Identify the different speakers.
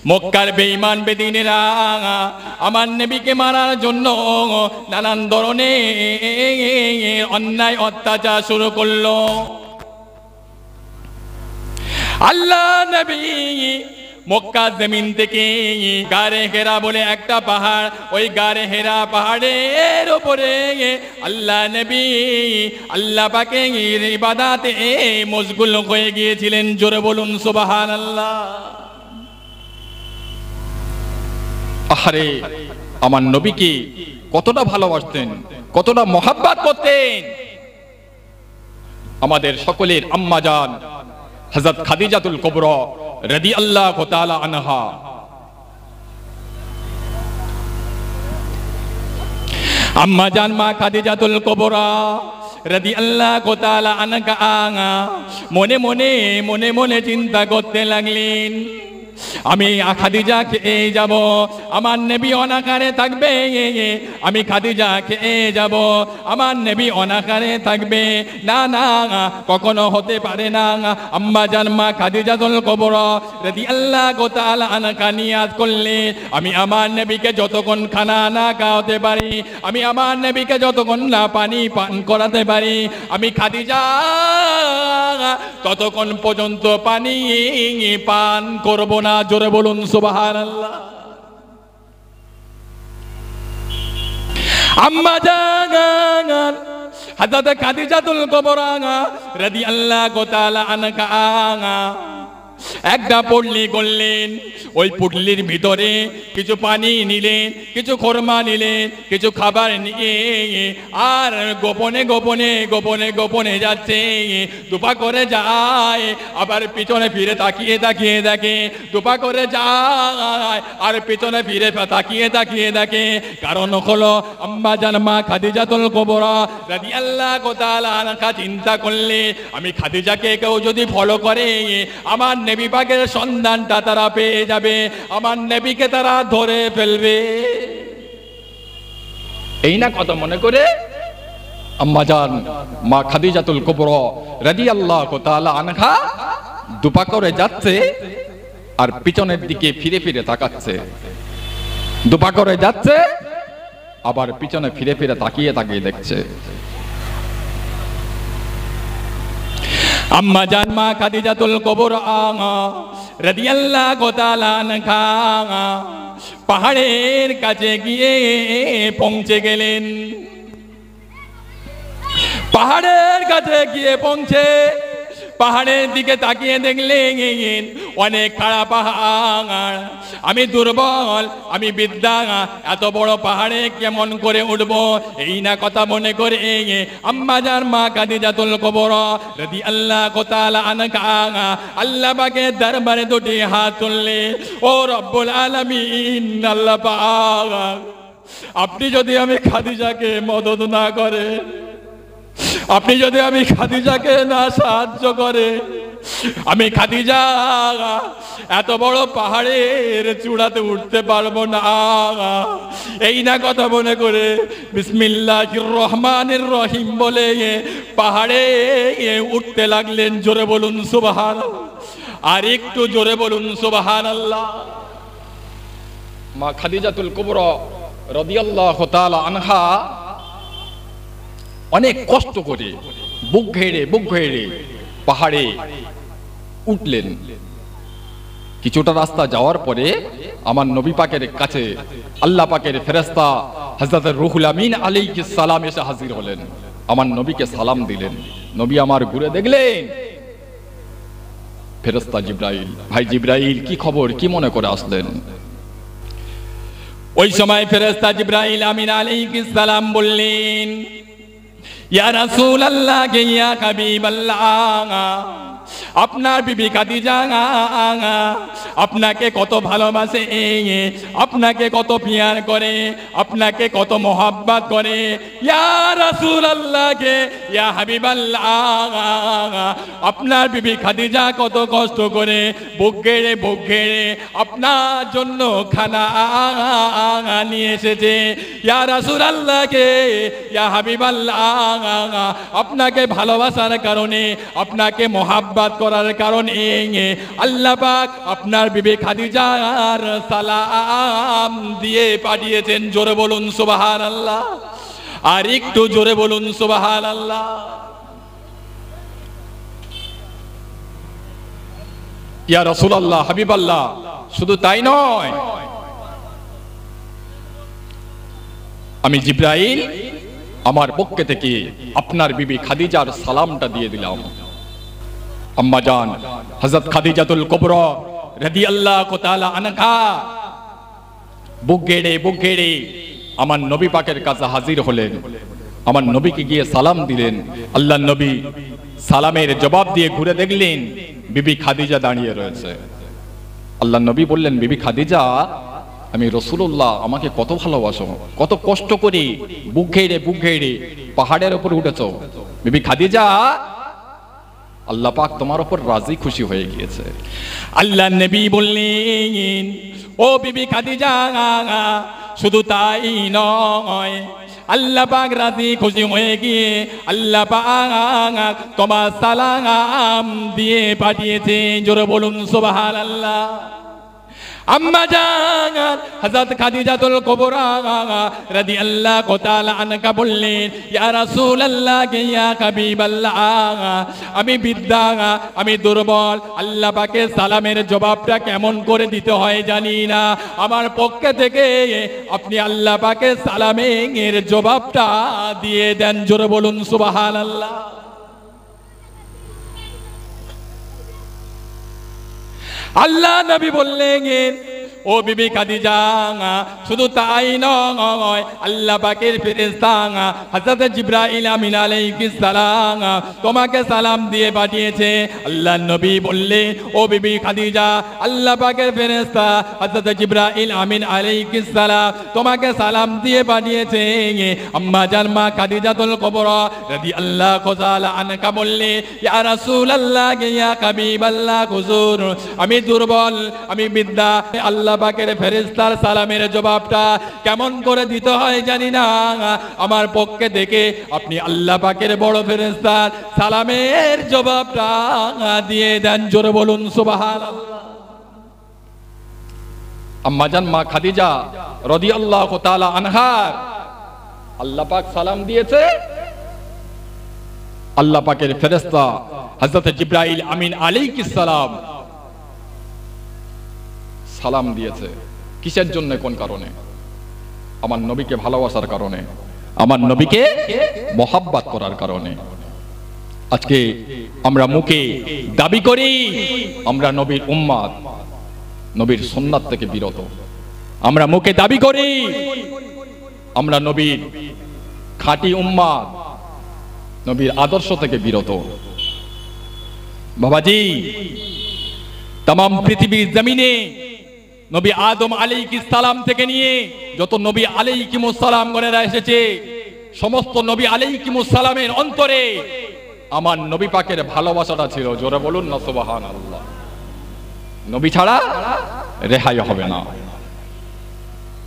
Speaker 1: মক্কার বেঈমান বেদিনেরা আমার নবীকে মারার জন্য নানান ধরনের অন্যায় অত্যাচার শুরু করলো। আল্লাহ নবী মক্কা জমিন থেকে গারে হেরা বলে একটা পাহাড়, ওই গারে হেরা পাহাড়ের উপরে আল্লাহ নবী আল্লাহ পাকের ইবাদতে মশগুল হয়ে গিয়েছিলেন। জোরে বলুন সুবহানাল্লাহ। আরে আমার নবীকে কতটা ভালোবাসতেন, কতটা মহব্বত করতেন। আমাদের সকলের আম্মা জান হযরত খাদিজাতুল কুবরা রাদিয়াল্লাহু তাআলা আনহা, আম্মা জান মা খাদিজাতুল কুবরা রাদিয়াল্লাহু তাআলা আনহা মনে মনে মনে মনে চিন্তা করতে লাগলেন, আমি খাদিজা খেয়ে যাব, আমার নবী অনাকারে থাকবে। আমি খাদিজা খেয়ে যাব, আমার নবী অনাকারে থাকবে। না না, কখনো হতে পারে না। আম্মা জান মা খাদিজাতুল কুবরা রাদিয়াল্লাহু তাআলা আনহা নিয়াত করলে, আমি আমার নবীকে যতক্ষণ খানা না খাওয়াতে পারি, আমি আমার নবীকে যতক্ষণ না পানি পান করাতে পারি, আমি খাদিজা ততক্ষণ পর্যন্ত পানি পান করব না। জোরে বলুন সুবহানাল্লাহ। আম্মা জান হযরত খাদিজাতুল কুবরা রাদিয়াল্লাহু তাআলা আনহা একটা পটলি করলেন, ওই পটলির ভিতরে কিছু পানি নিলেন, কিছু খরমা নিলেন, কিছু খাবার নিয়ে আর গোপনে গোপনে গোপনে গোপনে যাচ্ছে। দুপা করে যায়, আবার পিছনে ফিরে তাকিয়ে তাকিয়ে দেখে, দুপা করে যায় আর পিছনে ফিরে তাকিয়ে তাকিয়ে দেখে। কারণ হলো আম্মা জান মা খাদিজাতুল কুবরা রাদিয়াল্লাহু তাআলা আনহা চিন্তা করলে, আমি খাদিজাকে কেউ যদি ফলো করে, আমার নবী পাকের সন্ধানটা তারা পেয়ে যাবে, আমার নবীকে তারা ধরে ফেলবে। এই না কথা মনে করে আম্মা জান মা খাদিজাতুল কুবরা রাদিয়াল্লাহু তাআলা আনহা দুপা করে যাচ্ছে আর পিছনের দিকে ফিরে ফিরে তাকাচ্ছে। দুপা করে যাচ্ছে, আবার পিছনে ফিরে ফিরে তাকিয়ে তাকিয়ে দেখছে। আম্মা জান মা খাদিজাতুল কুবরা রাদিয়াল্লাহু তাআলা আনহা পাহাড়ের কাছে গিয়ে পৌঁছে গেলেন। পাহাড়ের কাছে গিয়ে পৌঁছে পাহাড়ের দিকে তাকিয়ে দেখলেন অনেক খাড়া পাহাড়। আমি দুর্বল, আমি বিদ্যা, এত বড় পাহাড়ে কেমন করে উঠবো, এই না কথা মনে করে আম্মা জান মা খাদিজাতুল কুবরা রাদিয়াল্লাহু তাআলা আনহা আল্লাহ পাকের দরবারে দুটি হাত তুললে, ও রব্বুল আলামিন, আল্লাহ পাক, আপনি যদি আমি খাদিজাকে মদদ না করে, আপনি যদি আমি খাদিজাকে না সাহায্য করে, আমি খাদিজা এত বড় পাহাড়ের চূড়াতে উঠতে পারবো না। এই না কথা মনে করে বিসমিল্লাহির রহমানির রহিম বলে পাহাড়ে উঠতে লাগলেন। জোরে বলুন সুবহানাল্লাহ, আর একটু জোরে বলুন সুবহানাল্লাহ। মা খাদিজাতুল কুবরা রাদিয়াল্লাহু তাআলা আনহা অনেক কষ্ট করে বুক ঘেড়ে পাহাড়ে উঠলেন। কিছুটা রাস্তা যাওয়ার পরে আমার নবী পাকের কাছে আল্লাহ পাকের ফেরেশতা হযরত রুহুল আমিন আলাইহিস সালাম এসে হাজির হলেন। আমার নবীকে সালাম দিলেন। নবী আমার ঘুরে দেখলেন ফেরেশতা জিবরাইল। ভাই জিবরাইল, কি খবর, কি মনে করে আসলেন? ওই সময় ফেরেশতা জিবরাইল আমিন আলাইহিস সালাম বললেন, ইয়া রাসূলুল্লাহ, ইয়া হাবিবাল্লাহ, আপনার বিবি খাদিজা আপনাকে কত ভালোবাসে, আপনাকে কত পিয়ার করে, আপনাকে কত মোহাব্বত করে। ইয়া রাসূলুল্লাহ, ইয়া হাবিবাল্লাহ, আপনার বিবি খাদিজা কত কষ্ট করে বুক ঘেড়ে আপনার জন্য খানা নিয়ে এসেছে। ইয়া রাসূলুল্লাহ, ইয়া হাবিবাল্লাহ, আপনাকে ভালোবাসার কারণে, আপনাকে মোহাব্বত মোহাব্বত করার কারণে আল্লাহ পাক আপনার বিবি খাদিজার সালাম দিয়ে পাঠিয়েছেন। জোরে বলুন সুবহানাল্লাহ, আর একটু জোরে বলুন সুবহানাল্লাহ। ইয়া রাসূলুল্লাহ, হাবিবাল্লাহ, শুধু তাই নয়, আমি জিবরাইল আমার পক্ষ থেকে আপনার বিবি খাদিজার সালামটা দিয়ে দিলাম। আম্মা জান হযরত খাদিজাতুল কুবরা রাদিয়াল্লাহু তাআলা আনহা বুক গেড়ে আমার নবী পাকের কাছে হাজির হলেন। আমার নবীকে গিয়ে সালাম দিলেন। আল্লাহর নবী সালামের জবাব দিয়ে ঘুরে দেখলেন বিবি খাদিজা দাঁড়িয়ে রয়েছে। আল্লাহর নবী বললেন, বিবি খাদিজা, আমি রাসূলুল্লাহ, আমাকে কত ভালোবাসো, কত কষ্ট করে বুক ঘেড়ে পাহাড়ের উপর উঠেছো। বিবি খাদিজা, আল্লাহ পাক তোমার উপর রাজি খুশি হয়ে গিয়েছে। আল্লাহর নবী বললেন, ও বিবি খাদিজা, শুধু তাই নয়, আল্লাহ পাক রাজি খুশি হয়ে গিয়ে আল্লাহ পাক তোমার সালাম দিয়ে পাঠিয়েছে। জোরে বলুন সুবহানাল্লাহ। আম্মা জান হযরত খাদিজাতুল কুবরা রাদিয়াল্লাহু তাআলা আনহা বললেন, ইয়া রাসূলুল্লাহ, ইয়া হাবিবাল্লাহ, আমি বিদ্যা, আমি দুর্বল, আল্লাহ পাকের সালামের জবাবটা কেমন করে দিতে হয় জানি না। আমার পক্ষ থেকে আপনি আল্লাহ পাকের সালামের জবাবটা দিয়ে দেন। জোরে বলুন সুবহানাল্লাহ। আল্লাহ নবী বললেন, ও বিবি খাদিজা, শুধু তাই নয়, আল্লাহ পাকের ফেরেশতা হযরত জিবরাইল আমিন আলাইহিস সালাম তোমাকে সালাম দিয়ে পাঠিয়েছে। আল্লাহ নবী বললেন, ও বিবি খাদিজা, আল্লাহ পাকের ফেরেশতা হযরত জিবরাইল আমিন আলাইহিস সালাম তোমাকে সালাম দিয়ে পাঠিয়েছে। আম্মা জান মা খাদিজাতুল কুবরা রাদিয়াল্লাহু তাআলা আনহা বললেন, ইয়া রাসূলুল্লাহ, ইয়া হাবিবাল্লাহ, হুজুর, আমি দুর্বল, আমি বিদ্যা, আল্লাহ পাকের ফেরেশতার সালামের জবাবটা কেমন করে দিতে হয় জানি না। আমার পক্ষে থেকে আপনি আল্লাহ পাকের বড় ফেরেশতার সালামের জবাবটা দিয়ে দেন। জোরে বলুন সুবহানাল্লাহ। আম্মা জান মা খাদিজা রাদিয়াল্লাহু তাআলা আনহা আল্লাহ পাক সালাম দিয়েছে। আল্লাহ পাকের ফেরেশতা হযরত জিবরাইল আমিন আলাইহিস সালাম সালাম দিয়েছে। কিসের জন্য, কোন কারণে? আমার নবীকে ভালোবাসার কারণে, আমার নবীকে মোহাব্বত করার কারণে। আজকে আমরা মুখে দাবি করি আমরা নবীর উম্মত, নবীর সুন্নাত থেকে বিরত। আমরা মুখে দাবি করি আমরা নবীর খাঁটি উম্মত, নবীর আদর্শ থেকে বিরত। বাবাজি, तमाम পৃথিবীর জমিনে নবী আদম আলাইহিস সালাম থেকে নিয়ে যত নবী আলাইহিস সালাম গণেরা এসেছে, সমস্ত নবী আলাইহিস সালামের অন্তরে আমার নবী পাকের ভালোবাসাটা ছিল। জোরে বলুন না সুবহানাল্লাহ। নবী ছাড়া রেহাই হবে না।